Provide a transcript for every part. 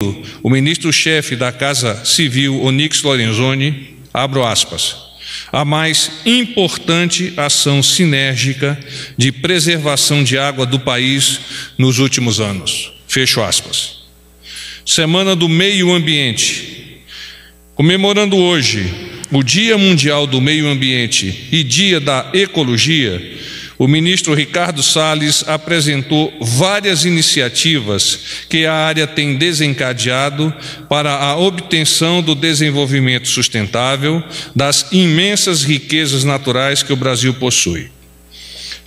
o ministro-chefe da Casa Civil, Onyx Lorenzoni, abro aspas, a mais importante ação sinérgica de preservação de água do país nos últimos anos. Fecho aspas. Semana do Meio Ambiente. Comemorando hoje o Dia Mundial do Meio Ambiente e Dia da Ecologia, o ministro Ricardo Salles apresentou várias iniciativas que a área tem desencadeado para a obtenção do desenvolvimento sustentável das imensas riquezas naturais que o Brasil possui.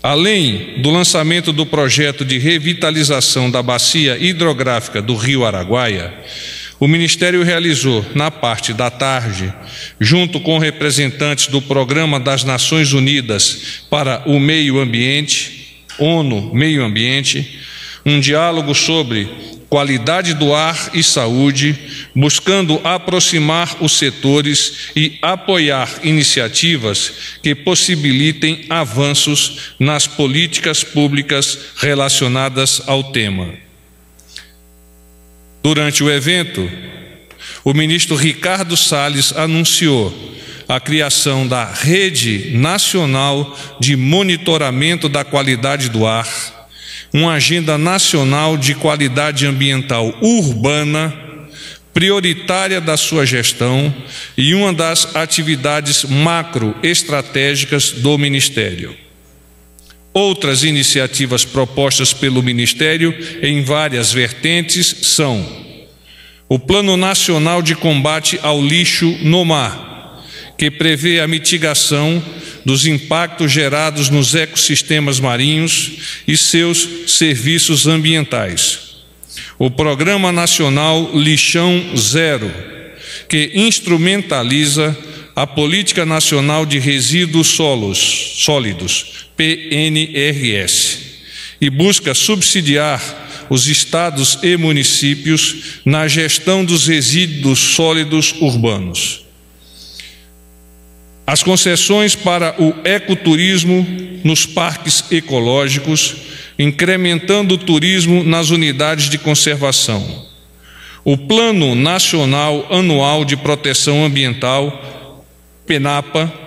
Além do lançamento do projeto de revitalização da bacia hidrográfica do Rio Araguaia, o Ministério realizou, na parte da tarde, junto com representantes do Programa das Nações Unidas para o Meio Ambiente, ONU Meio Ambiente, um diálogo sobre qualidade do ar e saúde, buscando aproximar os setores e apoiar iniciativas que possibilitem avanços nas políticas públicas relacionadas ao tema. Durante o evento, o ministro Ricardo Salles anunciou a criação da Rede Nacional de Monitoramento da Qualidade do Ar, uma agenda nacional de qualidade ambiental urbana, prioritária da sua gestão e uma das atividades macroestratégicas do Ministério. Outras iniciativas propostas pelo Ministério em várias vertentes são o Plano Nacional de Combate ao Lixo no Mar, que prevê a mitigação dos impactos gerados nos ecossistemas marinhos e seus serviços ambientais. O Programa Nacional Lixão Zero, que instrumentaliza a Política Nacional de Resíduos Sólidos, PNRS, e busca subsidiar os estados e municípios na gestão dos resíduos sólidos urbanos. As concessões para o ecoturismo nos parques ecológicos, incrementando o turismo nas unidades de conservação. O Plano Nacional Anual de Proteção Ambiental, PNAPA,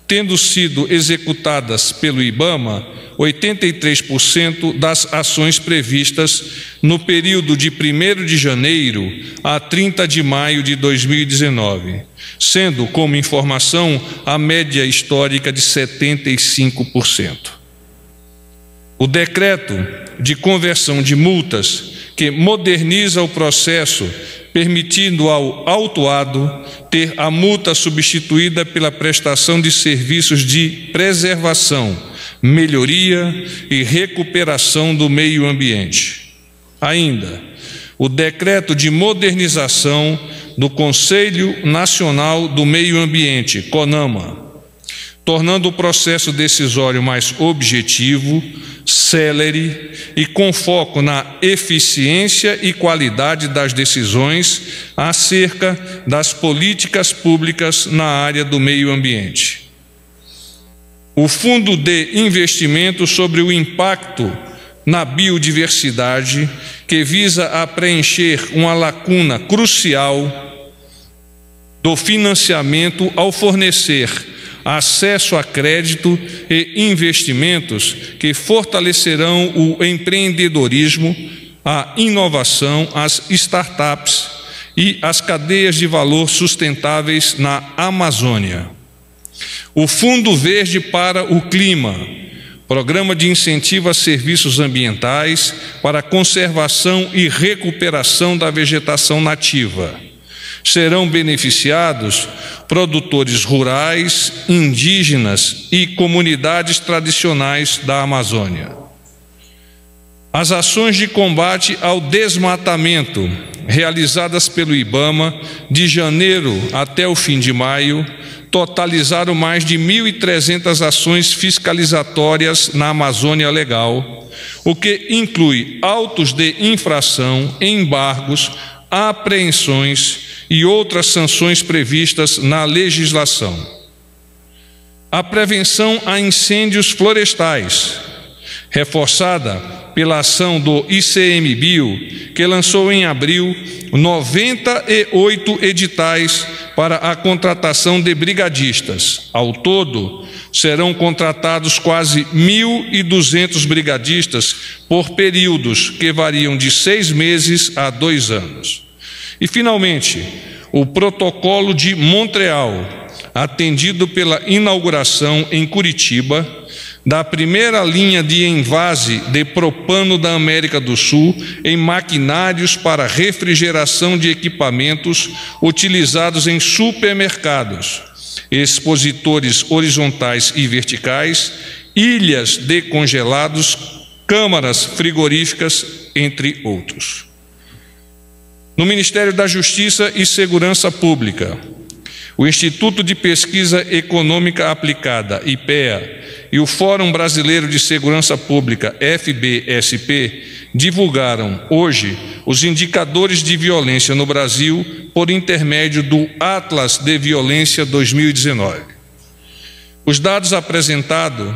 tendo sido executadas pelo IBAMA 83% das ações previstas no período de 1º de janeiro a 30 de maio de 2019, sendo como informação a média histórica de 75%. O decreto de conversão de multas, que moderniza o processo, permitindo ao autuado ter a multa substituída pela prestação de serviços de preservação, melhoria e recuperação do meio ambiente. Ainda, o decreto de modernização do Conselho Nacional do Meio Ambiente, CONAMA, tornando o processo decisório mais objetivo, célere e com foco na eficiência e qualidade das decisões acerca das políticas públicas na área do meio ambiente. O Fundo de Investimento sobre o Impacto na Biodiversidade, que visa a preencher uma lacuna crucial do financiamento ao fornecer acesso a crédito e investimentos que fortalecerão o empreendedorismo, a inovação, as startups e as cadeias de valor sustentáveis na Amazônia. O Fundo Verde para o Clima, programa de incentivo a serviços ambientais para a conservação e recuperação da vegetação nativa. Serão beneficiados produtores rurais, indígenas e comunidades tradicionais da Amazônia. As ações de combate ao desmatamento, realizadas pelo IBAMA de janeiro até o fim de maio, totalizaram mais de 1.300 ações fiscalizatórias na Amazônia Legal, o que inclui autos de infração, embargos, apreensões e outras sanções previstas na legislação. A prevenção a incêndios florestais, reforçada pela ação do ICMBio, que lançou em abril 98 editais para a contratação de brigadistas. Ao todo, serão contratados quase 1.200 brigadistas por períodos que variam de 6 meses a 2 anos. E, finalmente, o Protocolo de Montreal, atendido pela inauguração em Curitiba da primeira linha de envase de propano da América do Sul em maquinários para refrigeração de equipamentos utilizados em supermercados, expositores horizontais e verticais, ilhas de congelados, câmaras frigoríficas, entre outros. No Ministério da Justiça e Segurança Pública, o Instituto de Pesquisa Econômica Aplicada, IPEA, e o Fórum Brasileiro de Segurança Pública, FBSP, divulgaram hoje os indicadores de violência no Brasil por intermédio do Atlas de Violência 2019. Os dados apresentados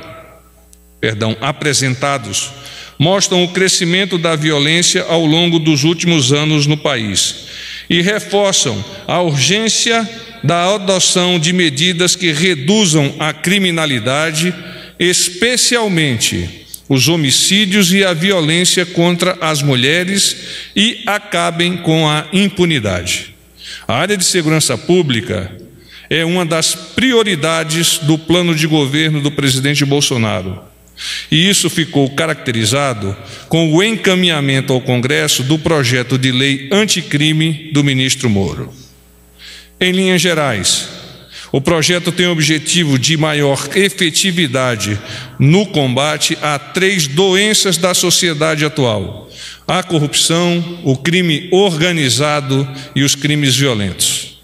mostram o crescimento da violência ao longo dos últimos anos no país e reforçam a urgência da adoção de medidas que reduzam a criminalidade, especialmente os homicídios e a violência contra as mulheres, e acabem com a impunidade. A área de segurança pública é uma das prioridades do plano de governo do presidente Bolsonaro. E isso ficou caracterizado com o encaminhamento ao Congresso do projeto de lei anticrime do ministro Moro. Em linhas gerais, o projeto tem o objetivo de maior efetividade no combate a 3 doenças da sociedade atual: a corrupção, o crime organizado e os crimes violentos.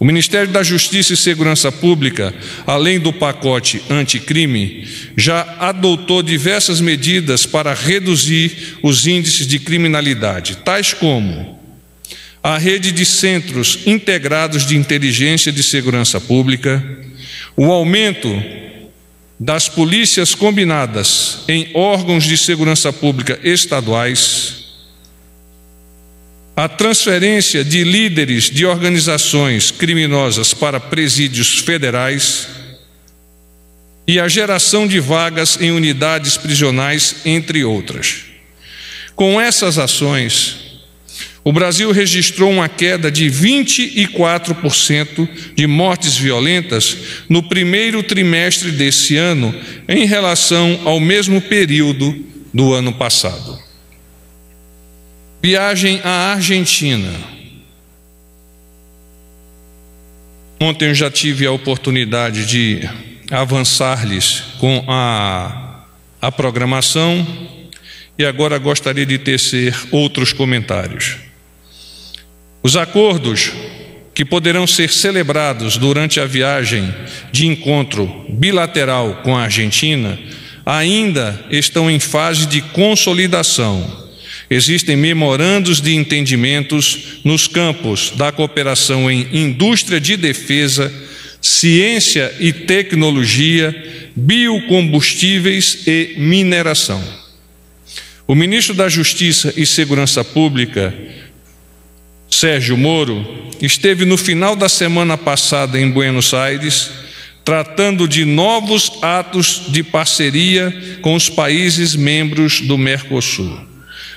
O Ministério da Justiça e Segurança Pública, além do pacote anticrime, já adotou diversas medidas para reduzir os índices de criminalidade, tais como a rede de centros integrados de inteligência de segurança pública, o aumento das polícias combinadas em órgãos de segurança pública estaduais, a transferência de líderes de organizações criminosas para presídios federais e a geração de vagas em unidades prisionais, entre outras. Com essas ações, o Brasil registrou uma queda de 24% de mortes violentas no primeiro trimestre desse ano, em relação ao mesmo período do ano passado. Viagem à Argentina. Ontem eu já tive a oportunidade de avançar-lhes com a programação e agora gostaria de tecer outros comentários. Os acordos que poderão ser celebrados durante a viagem de encontro bilateral com a Argentina ainda estão em fase de consolidação. Existem memorandos de entendimentos nos campos da cooperação em indústria de defesa, ciência e tecnologia, biocombustíveis e mineração. O ministro da Justiça e Segurança Pública, Sérgio Moro, esteve no final da semana passada em Buenos Aires, tratando de novos atos de parceria com os países membros do Mercosul.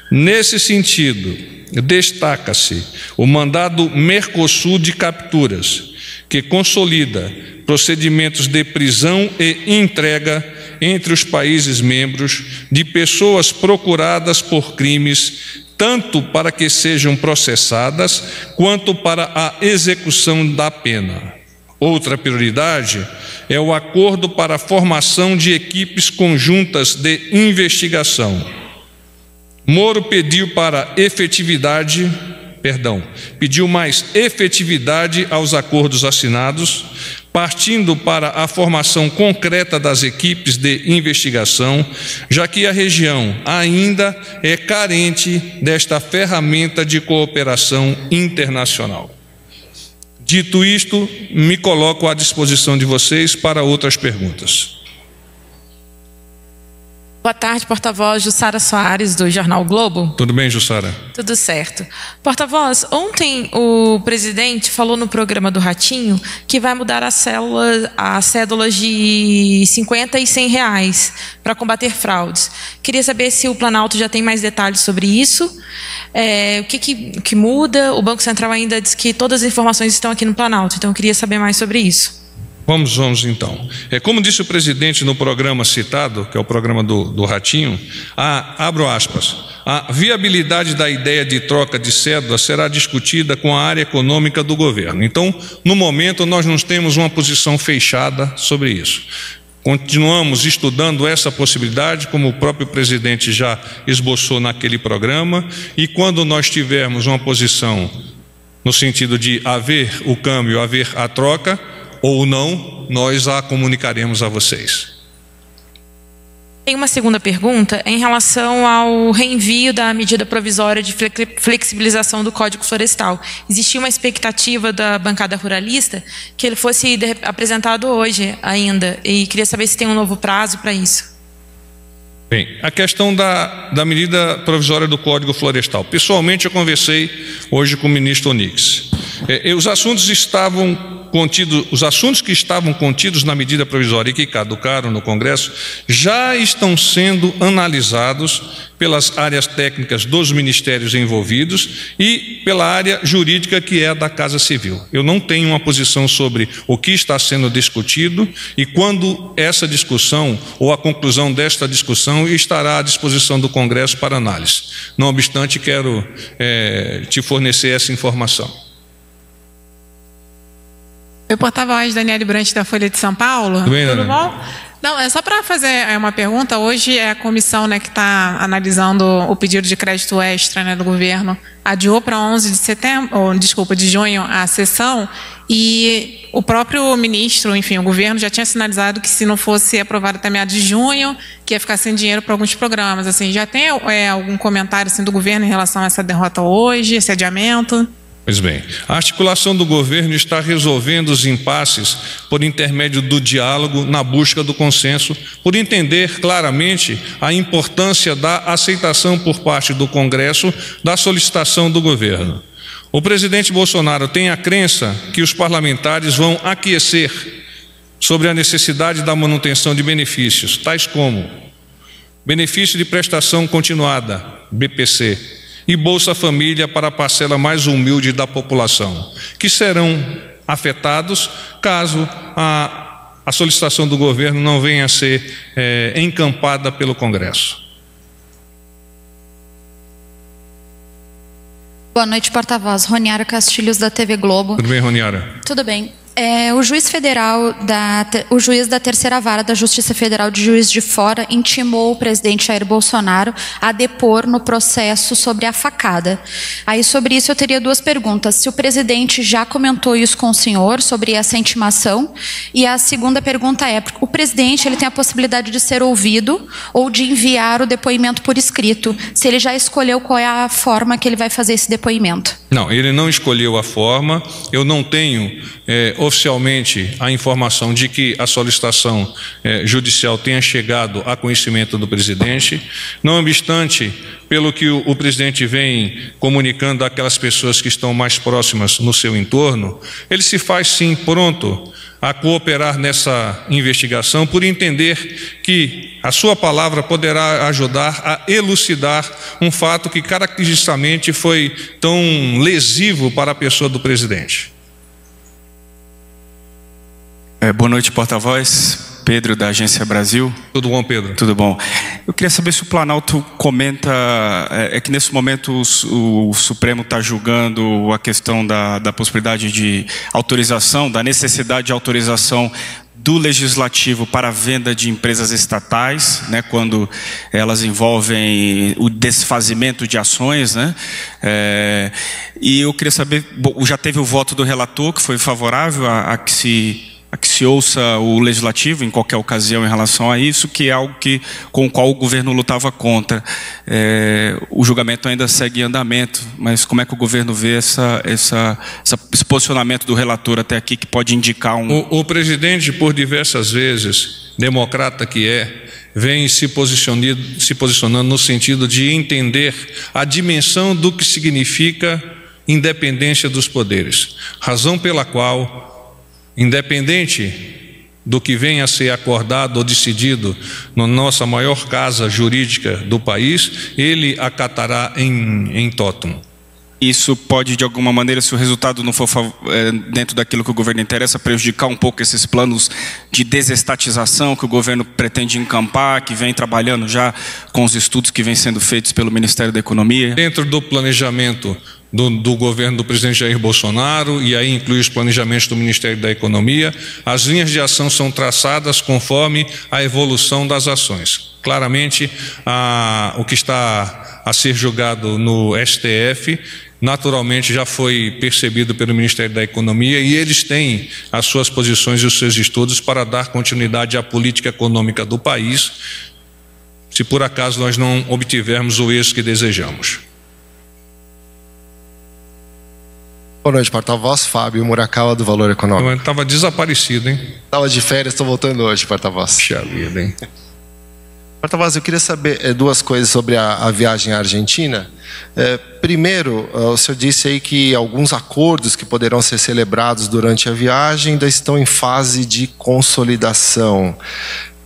Nesse sentido, destaca-se o mandado Mercosul de capturas, que consolida procedimentos de prisão e entrega entre os países membros de pessoas procuradas por crimes, tanto para que sejam processadas, quanto para a execução da pena. Outra prioridade é o acordo para a formação de equipes conjuntas de investigação. Moro pediu mais efetividade aos acordos assinados, partindo para a formação concreta das equipes de investigação, já que a região ainda é carente desta ferramenta de cooperação internacional. Dito isto, me coloco à disposição de vocês para outras perguntas. Boa tarde, porta-voz Jussara Soares, do Jornal o Globo. Tudo bem, Jussara? Tudo certo. Porta-voz, ontem o presidente falou no programa do Ratinho que vai mudar as cédulas de 50 e 100 reais para combater fraudes. Queria saber se o Planalto já tem mais detalhes sobre isso. O que muda? O Banco Central ainda diz que todas as informações estão aqui no Planalto, então eu queria saber mais sobre isso. Vamos então. Como disse o presidente no programa citado, que é o programa do Ratinho, abro aspas, a viabilidade da ideia de troca de cédula será discutida com a área econômica do governo. Então, no momento, nós não temos uma posição fechada sobre isso. Continuamos estudando essa possibilidade, como o próprio presidente já esboçou naquele programa, e quando nós tivermos uma posição no sentido de haver o câmbio, haver a troca, ou não, nós a comunicaremos a vocês. Tem uma segunda pergunta em relação ao reenvio da medida provisória de flexibilização do Código Florestal. Existia uma expectativa da bancada ruralista que ele fosse apresentado hoje ainda, e queria saber se tem um novo prazo para isso. Bem, a questão da medida provisória do Código Florestal. Pessoalmente, eu conversei hoje com o ministro Onix. Os assuntos que estavam contidos na medida provisória e que caducaram no Congresso já estão sendo analisados pelas áreas técnicas dos ministérios envolvidos e pela área jurídica, que é a da Casa Civil. Eu não tenho uma posição sobre o que está sendo discutido e quando essa discussão ou a conclusão desta discussão estará à disposição do Congresso para análise. Não obstante, quero te fornecer essa informação. Eu porta-voz Daniele Brant, da Folha de São Paulo. Tudo bem, Tudo bom? Não, é só para fazer uma pergunta. Hoje é a comissão, que está analisando o pedido de crédito extra, do governo. Adiou para 11 de setembro, de junho a sessão, e o próprio ministro, enfim, o governo já tinha sinalizado que se não fosse aprovado até meados de junho, que ia ficar sem dinheiro para alguns programas. Assim, já tem algum comentário do governo em relação a essa derrota hoje, esse adiamento? Pois bem, a articulação do governo está resolvendo os impasses por intermédio do diálogo na busca do consenso, por entender claramente a importância da aceitação por parte do Congresso da solicitação do governo. O presidente Bolsonaro tem a crença que os parlamentares vão aquecer sobre a necessidade da manutenção de benefícios, tais como benefício de prestação continuada, BPC, e Bolsa Família para a parcela mais humilde da população, que serão afetados caso a solicitação do governo não venha a ser encampada pelo Congresso. Boa noite, porta-voz. Roniara Castilhos, da TV Globo. Tudo bem, Roniara? Tudo bem. O juiz da terceira vara da Justiça Federal de Juiz de Fora intimou o presidente Jair Bolsonaro a depor no processo sobre a facada. Aí sobre isso eu teria duas perguntas. Se o presidente já comentou isso com o senhor sobre essa intimação, e a segunda pergunta é, o presidente ele tem a possibilidade de ser ouvido ou de enviar o depoimento por escrito, se ele já escolheu qual é a forma que ele vai fazer esse depoimento. Não, ele não escolheu a forma. Eu não tenho oficialmente a informação de que a solicitação judicial tenha chegado a conhecimento do presidente. Não obstante, pelo que o presidente vem comunicando àquelas pessoas que estão mais próximas no seu entorno, ele se faz sim pronto a cooperar nessa investigação, por entender que a sua palavra poderá ajudar a elucidar um fato que caracteristicamente foi tão lesivo para a pessoa do presidente. Boa noite, porta-voz. Pedro, da Agência Brasil. Tudo bom, Pedro? Tudo bom. Eu queria saber se o Planalto comenta, que nesse momento o Supremo está julgando a questão da possibilidade de autorização, da necessidade de autorização do Legislativo para a venda de empresas estatais, quando elas envolvem o desfazimento de ações, e eu queria saber, já teve o voto do relator, que foi favorável a que se ouça o Legislativo em qualquer ocasião em relação a isso, que é algo com o qual o governo lutava contra. O julgamento ainda segue em andamento, mas como é que o governo vê esse posicionamento do relator até aqui, que pode indicar um... O presidente, por diversas vezes, democrata que vem se posicionando no sentido de entender a dimensão do que significa independência dos poderes, razão pela qual, independente do que venha a ser acordado ou decidido na nossa maior casa jurídica do país, ele acatará em totum. Isso pode, de alguma maneira, se o resultado não for dentro daquilo que o governo interessa, prejudicar um pouco esses planos de desestatização que o governo pretende encampar, que vem trabalhando já com os estudos que vêm sendo feitos pelo Ministério da Economia? Dentro do planejamento do governo do presidente Jair Bolsonaro, e aí inclui os planejamentos do Ministério da Economia, as linhas de ação são traçadas conforme a evolução das ações. Claramente, o que está a ser julgado no STF, naturalmente já foi percebido pelo Ministério da Economia, e eles têm as suas posições e os seus estudos para dar continuidade à política econômica do país, se por acaso nós não obtivermos o êxito que desejamos. Boa noite, porta-voz. Fábio Murakawa, do Valor Econômico. Eu estava desaparecido, hein? Estava de férias, estou voltando hoje, porta-voz. Puxa vida, hein? Porta-voz, eu queria saber duas coisas sobre a viagem à Argentina. Primeiro, o senhor disse aí que alguns acordos que poderão ser celebrados durante a viagem ainda estão em fase de consolidação.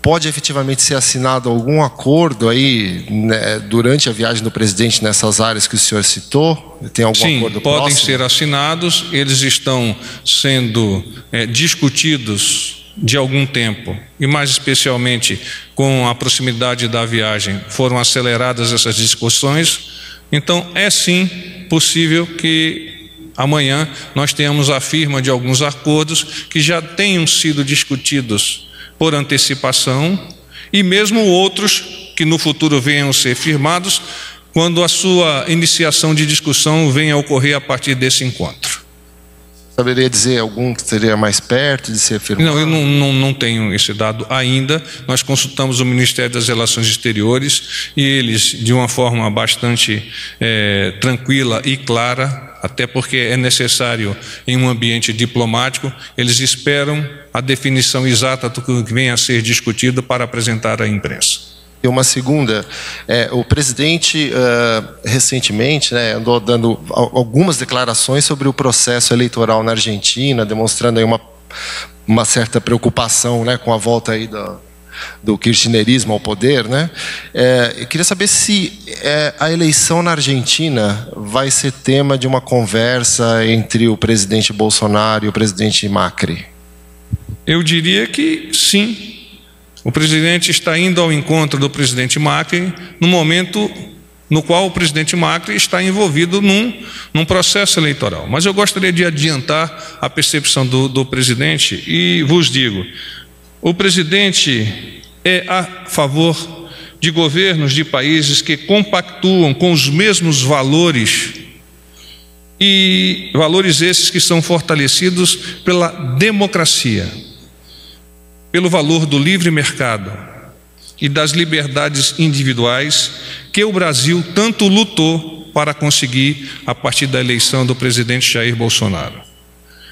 Pode efetivamente ser assinado algum acordo aí, né, durante a viagem do presidente nessas áreas que o senhor citou? Tem algum acordo próximo? Podem ser assinados, eles estão sendo discutidos de algum tempo, e mais especialmente com a proximidade da viagem, foram aceleradas essas discussões. Então é sim possível que amanhã nós tenhamos a firma de alguns acordos que já tenham sido discutidos por antecipação, e mesmo outros que no futuro venham a ser firmados quando a sua iniciação de discussão venha a ocorrer a partir desse encontro. Saberia dizer algum que seria mais perto de ser firmado? Não, eu não tenho esse dado ainda. Nós consultamos o Ministério das Relações Exteriores e eles, de uma forma bastante tranquila e clara, até porque é necessário em um ambiente diplomático, eles esperam a definição exata do que vem a ser discutido para apresentar à imprensa. E uma segunda, o presidente recentemente, né, andou dando algumas declarações sobre o processo eleitoral na Argentina, demonstrando aí uma certa preocupação, né, com a volta aí do kirchnerismo ao poder, né? Eu queria saber se a eleição na Argentina vai ser tema de uma conversa entre o presidente Bolsonaro e o presidente Macri. Eu diria que sim. O presidente está indo ao encontro do presidente Macri no momento no qual o presidente Macri está envolvido num processo eleitoral. Mas eu gostaria de adiantar a percepção do presidente e vos digo, o presidente é a favor de governos de países que compactuam com os mesmos valores, e valores esses que são fortalecidos pela democracia, pelo valor do livre mercado e das liberdades individuais que o Brasil tanto lutou para conseguir a partir da eleição do presidente Jair Bolsonaro.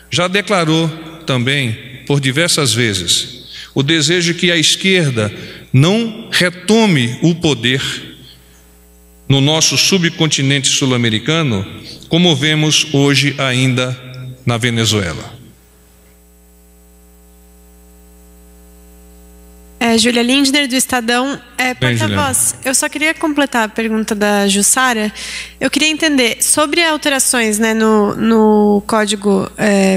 Já declarou também, por diversas vezes, o desejo que a esquerda não retome o poder no nosso subcontinente sul-americano, como vemos hoje ainda na Venezuela. Júlia Lindner, do Estadão. Porta-voz, eu só queria completar a pergunta da Jussara. Eu queria entender, sobre alterações, né, no Código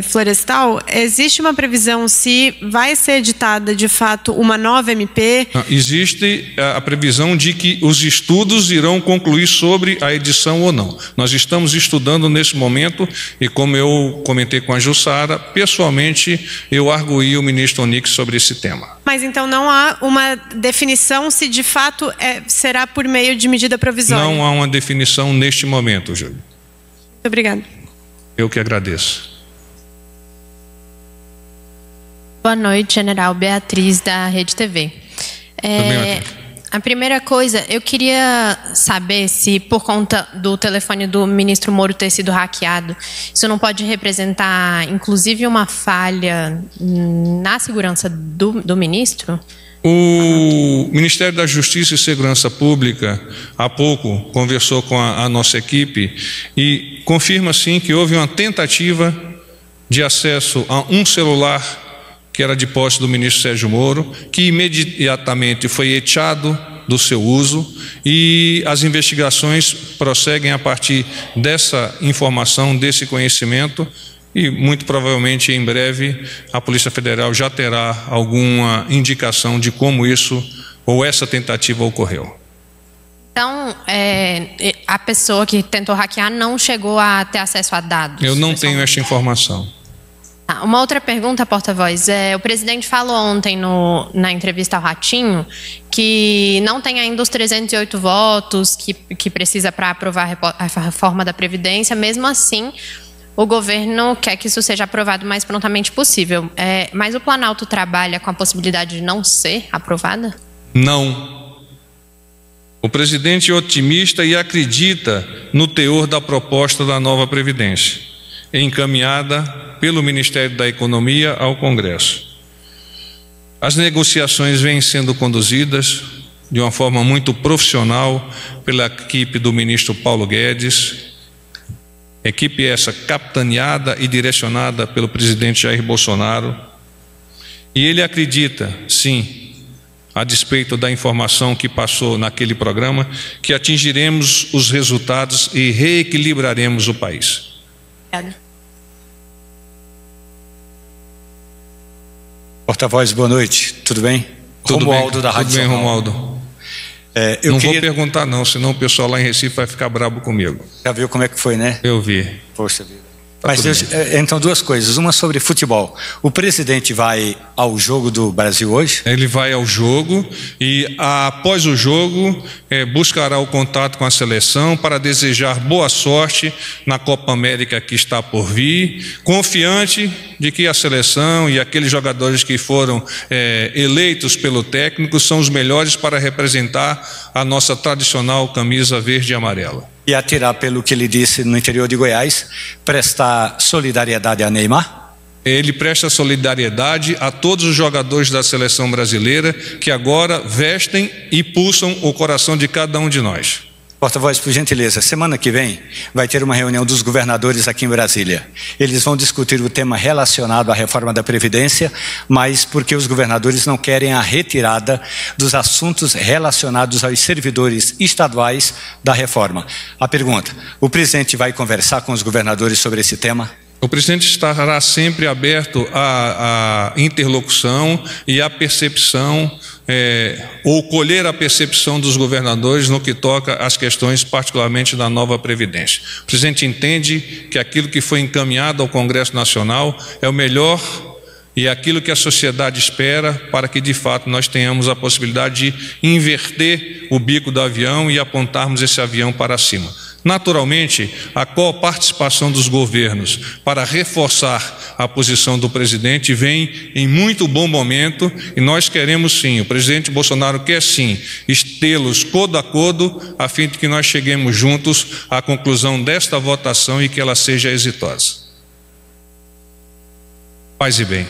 Florestal, existe uma previsão se vai ser editada, de fato, uma nova MP? Existe a previsão de que os estudos irão concluir sobre a edição ou não. Nós estamos estudando nesse momento e, como eu comentei com a Jussara, pessoalmente eu arguí o ministro Onix sobre esse tema. Mas então não há uma definição se de fato será por meio de medida provisória? Não há uma definição neste momento, Júlio. Muito obrigada. Eu que agradeço. Boa noite, General Beatriz, da Rede TV. A primeira coisa, eu queria saber se, por conta do telefone do ministro Moro ter sido hackeado, isso não pode representar, inclusive, uma falha na segurança do ministro? O Ministério da Justiça e Segurança Pública, há pouco, conversou com a nossa equipe e confirma, sim, que houve uma tentativa de acesso a um celular que era de posse do ministro Sérgio Moro, que imediatamente foi echado do seu uso, e as investigações prosseguem a partir dessa informação, desse conhecimento, e muito provavelmente em breve a Polícia Federal já terá alguma indicação de como isso ou essa tentativa ocorreu. Então, a pessoa que tentou hackear não chegou a ter acesso a dados? Eu não tenho esta informação. Uma outra pergunta, porta-voz. O presidente falou ontem na entrevista ao Ratinho que não tem ainda os 308 votos que precisa para aprovar a reforma da Previdência. Mesmo assim, o governo quer que isso seja aprovado o mais prontamente possível. Mas o Planalto trabalha com a possibilidade de não ser aprovada? Não. O presidente é otimista e acredita no teor da proposta da nova Previdência, encaminhada pelo Ministério da Economia ao Congresso. As negociações vêm sendo conduzidas de uma forma muito profissional pela equipe do ministro Paulo Guedes, equipe essa capitaneada e direcionada pelo presidente Jair Bolsonaro, e ele acredita, sim, a despeito da informação que passou naquele programa, que atingiremos os resultados e reequilibraremos o país. Obrigada. Porta-voz, boa noite, tudo bem? Tudo Romualdo bem, da Rádio tudo bem, Jornal. Romualdo. Não vou perguntar não, senão o pessoal lá em Recife vai ficar bravo comigo. Já viu como é que foi, né? Eu vi. Poxa vida. Mas então, duas coisas. Uma sobre futebol. O presidente vai ao jogo do Brasil hoje? Ele vai ao jogo e, após o jogo, buscará o contato com a seleção para desejar boa sorte na Copa América que está por vir, confiante de que a seleção e aqueles jogadores que foram eleitos pelo técnico são os melhores para representar a nossa tradicional camisa verde e amarela. E atirar, pelo que ele disse no interior de Goiás, prestar solidariedade a Neymar? Ele presta solidariedade a todos os jogadores da seleção brasileira que agora vestem e pulsam o coração de cada um de nós. Porta-voz, por gentileza, semana que vem vai ter uma reunião dos governadores aqui em Brasília. Eles vão discutir o tema relacionado à reforma da Previdência, mas porque os governadores não querem a retirada dos assuntos relacionados aos servidores estaduais da reforma. A pergunta: o presidente vai conversar com os governadores sobre esse tema? O presidente estará sempre aberto à interlocução e à percepção, ou colher a percepção dos governadores no que toca às questões particularmente da nova Previdência. O presidente entende que aquilo que foi encaminhado ao Congresso Nacional é o melhor e é aquilo que a sociedade espera para que de fato nós tenhamos a possibilidade de inverter o bico do avião e apontarmos esse avião para cima. Naturalmente, a coparticipação dos governos para reforçar a posição do presidente vem em muito bom momento e nós queremos sim, o presidente Bolsonaro quer sim, tê-los codo a codo a fim de que nós cheguemos juntos à conclusão desta votação e que ela seja exitosa. Paz e bem.